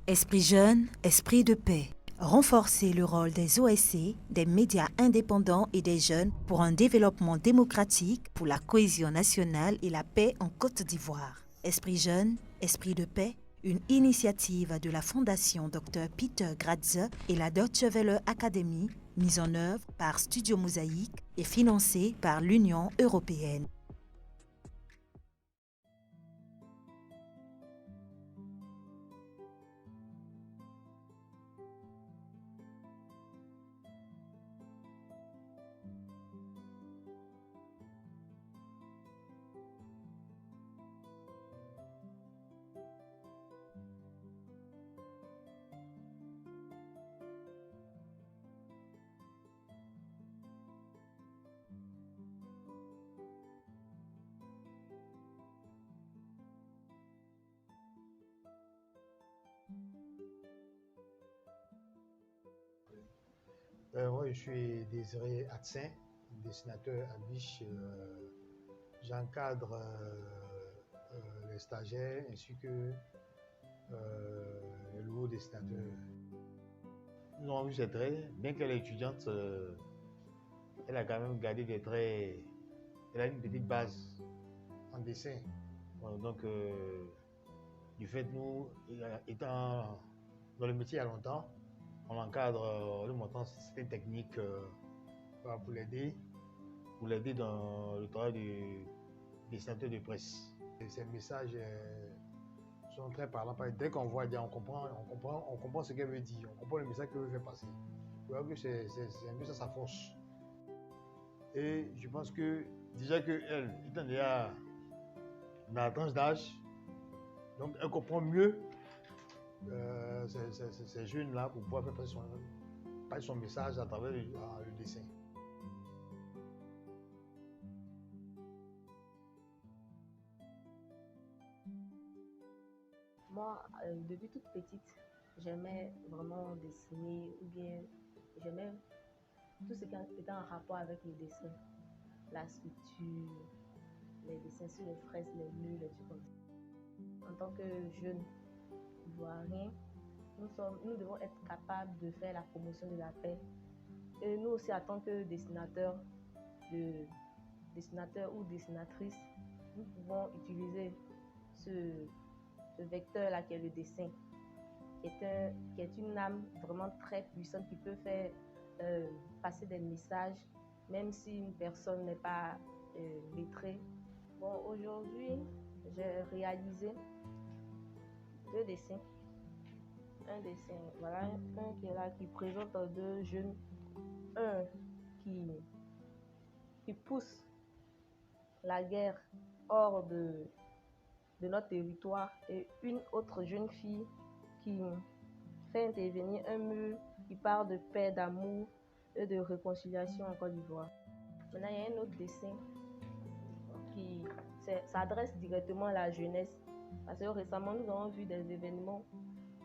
Esprit jeune, esprit de paix. Renforcer le rôle des OSC, des médias indépendants et des jeunes pour un développement démocratique, pour la cohésion nationale et la paix en Côte d'Ivoire. Esprit jeune, esprit de paix, une initiative de la Fondation Dr Peter Gratze et la Deutsche Welle Academy, mise en œuvre par Studio Mosaïque et financée par l'Union européenne. Moi, je suis Désiré Atsin, dessinateur à Biche. J'encadre les stagiaires ainsi que les nouveaux dessinateurs. Nous avons vu ses traits, bien qu'elle est étudiante, elle a quand même gardé des traits. Elle a une petite base en dessin. Donc, du fait, nous, étant dans le métier il y a longtemps, on l'encadre, lui montrant certaines techniques pour l'aider dans le travail du dessinateur de presse. Et ces messages sont très parlants. Dès qu'on voit, on comprend ce qu'elle veut dire, on comprend le message qu'elle veut faire passer. Vous voyez que c'est un peu ça sa force. Et je pense que déjà qu'elle, étant déjà dans la tranche d'âge, donc elle comprend mieux ces jeunes-là pour pouvoir faire passer son message à travers le dessin. Moi, depuis toute petite, j'aimais vraiment dessiner ou bien j'aimais tout ce qui était en rapport avec le dessin, la sculpture, les dessins sur les fraises, les murs, les trucs comme ça. En tant que jeune ivoirien, nous devons être capables de faire la promotion de la paix. Et nous aussi, en tant que dessinateurs ou dessinatrices, nous pouvons utiliser ce vecteur-là qui est le dessin, qui est une âme vraiment très puissante qui peut faire passer des messages, même si une personne n'est pas lettrée. Bon, aujourd'hui, j'ai réalisé deux dessins. Un dessin, voilà, un qui est là, qui présente deux jeunes, un qui pousse la guerre hors de notre territoire et une autre jeune fille qui fait intervenir un mur qui parle de paix, d'amour et de réconciliation en Côte d'Ivoire. Maintenant, il y a un autre dessin qui s'adresse directement à la jeunesse parce que récemment, nous avons vu des événements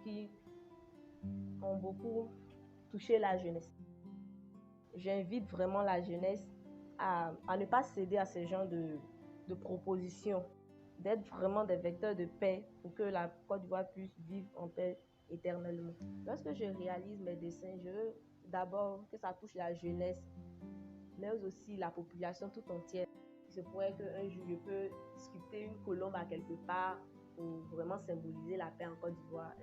qui ont beaucoup touché la jeunesse. J'invite vraiment la jeunesse à ne pas céder à ce genre de propositions, d'être vraiment des vecteurs de paix pour que la Côte d'Ivoire puisse vivre en paix éternellement. Lorsque je réalise mes dessins, je veux d'abord que ça touche la jeunesse, mais aussi la population tout entière. Il se pourrait qu'un jour, je peux sculpter une colombe à quelque part pour vraiment symboliser la paix en Côte d'Ivoire.